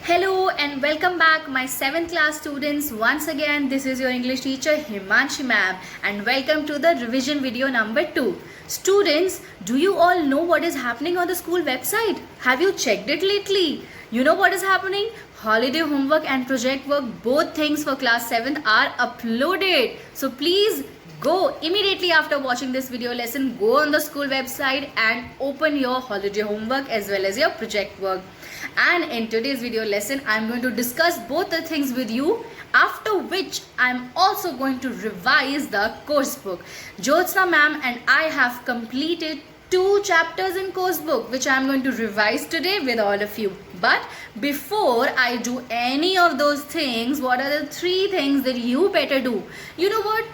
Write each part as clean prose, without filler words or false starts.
Hello and welcome back my 7th class students. Once again this is your English teacher Himanshi ma'am and welcome to the revision video number 2. Students, do you all know what is happening on the school website? Have you checked it lately? You know what is happening? Holiday homework and project work, both things for class 7th are uploaded. So please go immediately after watching this video lesson, go on the school website and open your holiday homework as well as your project work. And in today's video lesson, I'm going to discuss both the things with you, after which I'm also going to revise the course book. Jyotsna ma'am and I have completed 2 chapters in course book which I'm going to revise today with all of you. But before I do any of those things, what are the 3 things that you better do? You know what?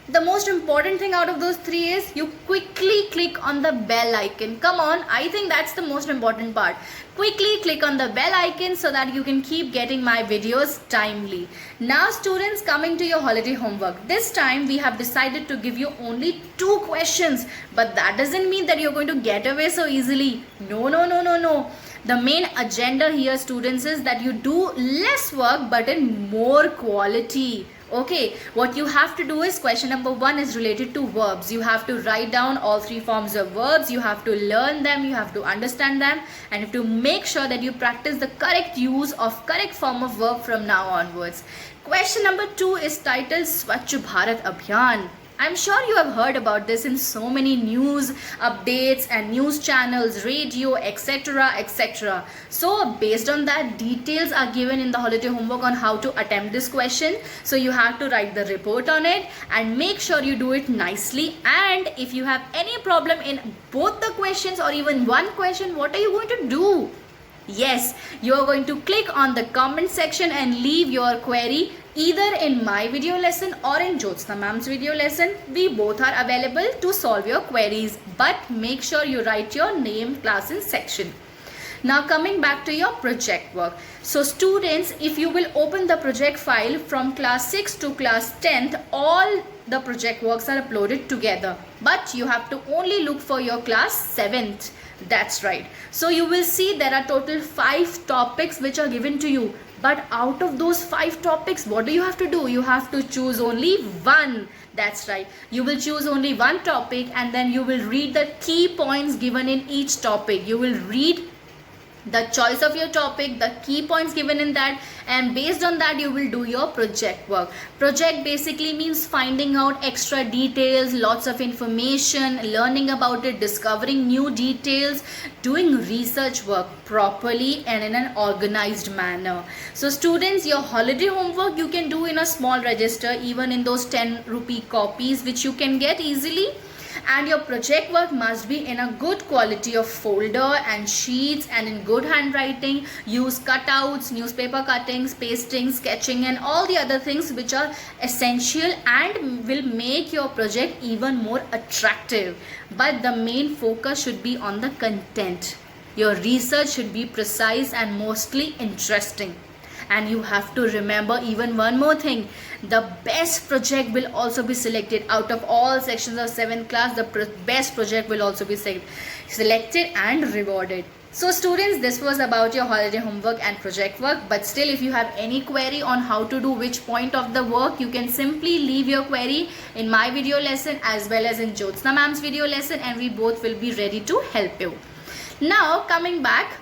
The most important thing out of those 3 is you quickly click on the bell icon. Come on, I think that's the most important part. Quickly click on the bell icon so that you can keep getting my videos timely. Now students, coming to your holiday homework. This time we have decided to give you only 2 questions. But that doesn't mean that you're going to get away so easily. No. The main agenda here, students, is that you do less work but in more quality. Okay, what you have to do is question number 1 is related to verbs. You have to write down all 3 forms of verbs. You have to learn them. You have to understand them. And you have to make sure that you practice the correct use of correct form of verb from now onwards. Question number 2 is titled Swachh Bharat Abhiyan. I'm sure you have heard about this in so many news updates and news channels, radio, etc. So based on that, details are given in the holiday homework on how to attempt this question. So you have to write the report on it and make sure you do it nicely. And if you have any problem in both the questions or even one question, what are you going to do? Yes, you are going to click on the comment section and leave your query either in my video lesson or in Jyotsna ma'am's video lesson. We both are available to solve your queries, but make sure you write your name, class and section. Now coming back to your project work. So students, if you will open the project file from class 6 to class 10th, all the project works are uploaded together. But you have to only look for your class 7th. That's right. So you will see there are total 5 topics which are given to you. But out of those 5 topics, what do you have to do? You have to choose only one. That's right. You will choose only one topic and then you will read the key points given in each topic. You will read the choice of your topic, the key points given in that, and based on that you will do your project work. Project basically means finding out extra details, lots of information, learning about it, discovering new details, doing research work properly and in an organized manner. So students, your holiday homework you can do in a small register, even in those 10 rupee copies which you can get easily. And your project work must be in a good quality of folder and sheets and in good handwriting. Use cutouts, newspaper cuttings, pasting, sketching and all the other things which are essential and will make your project even more attractive. But the main focus should be on the content. Your research should be precise and mostly interesting. And you have to remember even one more thing. The best project will also be selected out of all sections of 7th class. The best project will also be selected and rewarded. So students, this was about your holiday homework and project work. But still, if you have any query on how to do which point of the work, you can simply leave your query in my video lesson as well as in Jyotsna ma'am's video lesson, and we both will be ready to help you. Now coming back,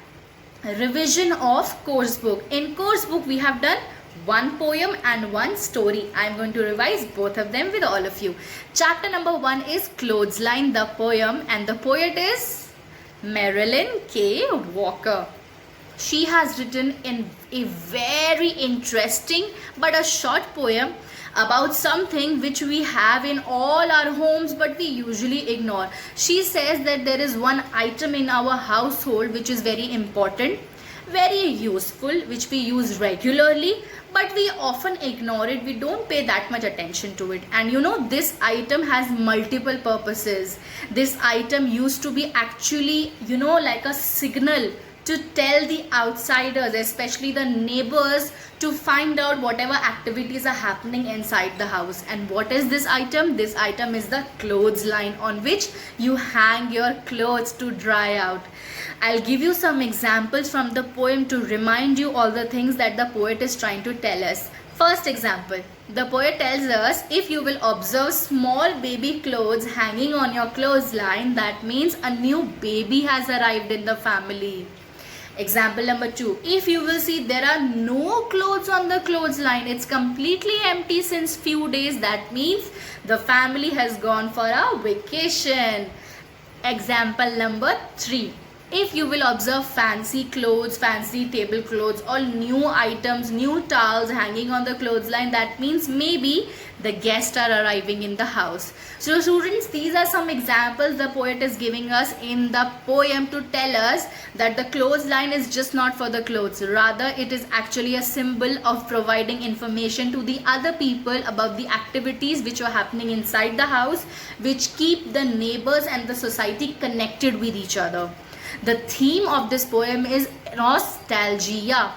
revision of course book. In course book we have done 1 poem and 1 story. I am going to revise both of them with all of you. Chapter number 1 is Clothesline, the poem, and the poet is Marilyn K. Walker. She has written in a very interesting but a short poem about something which we have in all our homes but we usually ignore. She says that there is one item in our household which is very important, very useful, which we use regularly, but we often ignore it. We don't pay that much attention to it. And you know, this item has multiple purposes. This item used to be actually, you know, like a signal to tell the outsiders, especially the neighbors, to find out whatever activities are happening inside the house. And what is this item? This item is the clothesline on which you hang your clothes to dry out. I'll give you some examples from the poem to remind you all the things that the poet is trying to tell us. First example, the poet tells us, if you will observe small baby clothes hanging on your clothesline, that means a new baby has arrived in the family. Example number 2, if you will see there are no clothes on the clothesline, it's completely empty since few days, that means the family has gone for a vacation. Example number 3, if you will observe fancy clothes, fancy tablecloths, or new items, new towels hanging on the clothesline, that means maybe the guests are arriving in the house. So students, these are some examples the poet is giving us in the poem to tell us that the clothesline is just not for the clothes, rather it is actually a symbol of providing information to the other people about the activities which are happening inside the house, which keep the neighbors and the society connected with each other. The theme of this poem is nostalgia.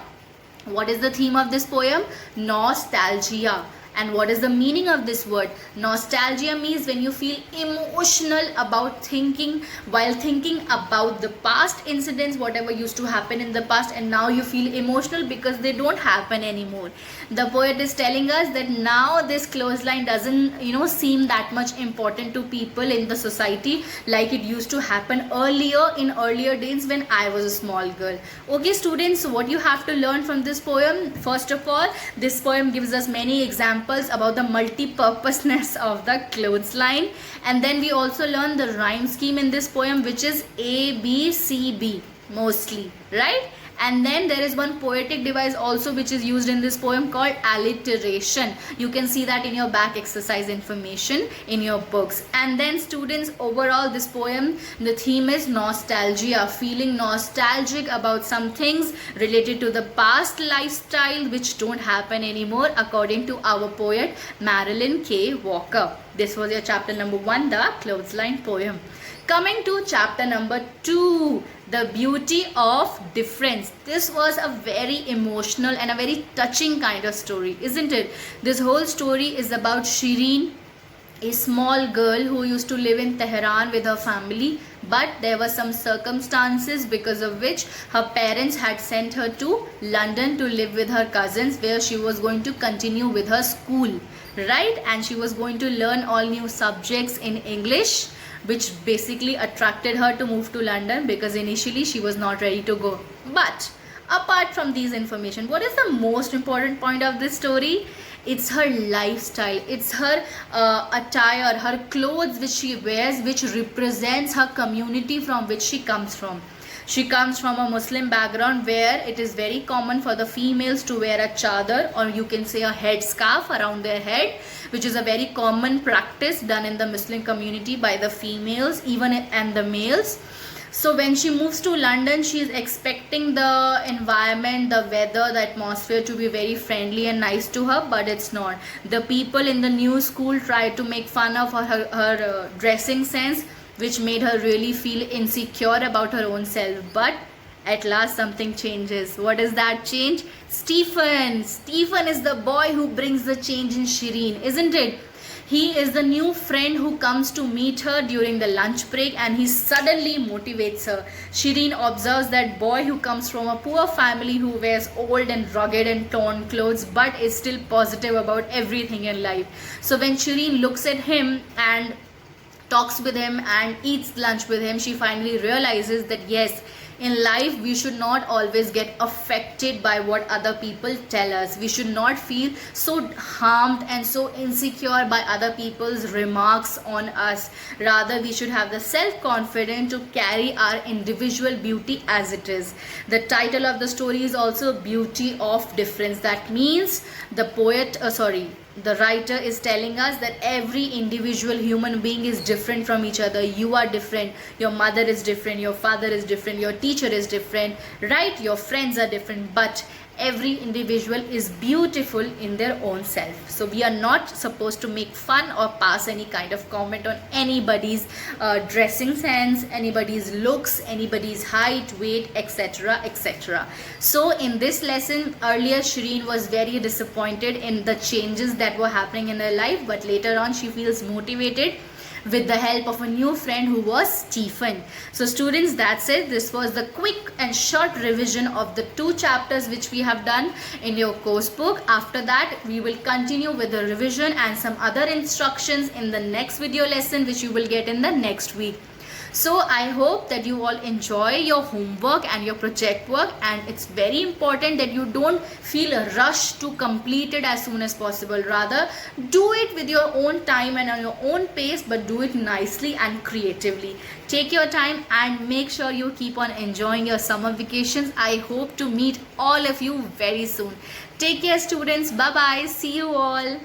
What is the theme of this poem? Nostalgia. And what is the meaning of this word? Nostalgia means when you feel emotional about thinking, while thinking about the past incidents, whatever used to happen in the past, and now you feel emotional because they don't happen anymore. The poet is telling us that now this clothesline doesn't seem that much important to people in the society like it used to happen in earlier days when I was a small girl. Okay students, so what you have to learn from this poem? First of all, this poem gives us many examples about the multi-purposeness of the clothesline, and then we also learn the rhyme scheme in this poem, which is A, B, C, B mostly, right? And then there is one poetic device also which is used in this poem called alliteration. You can see that in your back exercise information in your books. And then students, overall this poem, the theme is nostalgia, feeling nostalgic about some things related to the past lifestyle which don't happen anymore, according to our poet Marilyn K. Walker. This was your chapter number 1, the clothesline poem. Coming to chapter number 2, the beauty of difference. This was a very emotional and a very touching kind of story, isn't it? This whole story is about Shireen, a small girl who used to live in Tehran with her family, but there were some circumstances because of which her parents had sent her to London to live with her cousins, where she was going to continue with her school, right? And she was going to learn all new subjects in English, which basically attracted her to move to London, because initially she was not ready to go. But apart from these information, what is the most important point of this story? It's her lifestyle, it's her attire, her clothes which she wears, which represents her community from which she comes from. She comes from a Muslim background where it is very common for the females to wear a chadar, or you can say a headscarf around their head, which is a very common practice done in the Muslim community by the females even and the males. So when she moves to London, she is expecting the environment, the weather, the atmosphere to be very friendly and nice to her, but it's not. The people in the new school try to make fun of her dressing sense, which made her really feel insecure about her own self. But at last something changes. What is that change? Stephen. Stephen is the boy who brings the change in Shireen, isn't it? He is the new friend who comes to meet her during the lunch break, and he suddenly motivates her. Shireen observes that boy who comes from a poor family, who wears old and rugged and torn clothes, but is still positive about everything in life. So when Shireen looks at him and talks with him and eats lunch with him, she finally realizes that yes, in life we should not always get affected by what other people tell us. We should not feel so harmed and so insecure by other people's remarks on us. Rather, we should have the self-confidence to carry our individual beauty as it is. The title of the story is also Beauty of Difference. That means the writer is telling us that every individual human being is different from each other. You are different, your mother is different, your father is different, your teacher is different, right? Your friends are different, but every individual is beautiful in their own self. So we are not supposed to make fun or pass any kind of comment on anybody's dressing sense, anybody's looks, anybody's height, weight, etc, etc. So in this lesson, earlier Shireen was very disappointed in the changes that were happening in her life, but later on she feels motivated with the help of a new friend who was Stephen. So students, that's it. This was the quick and short revision of the 2 chapters which we have done in your course book. After that, we will continue with the revision and some other instructions in the next video lesson which you will get in the next week. So I hope that you all enjoy your homework and your project work, and it's very important that you don't feel a rush to complete it as soon as possible. Rather, do it with your own time and on your own pace, but do it nicely and creatively. Take your time and make sure you keep on enjoying your summer vacations. I hope to meet all of you very soon. Take care students. Bye bye. See you all.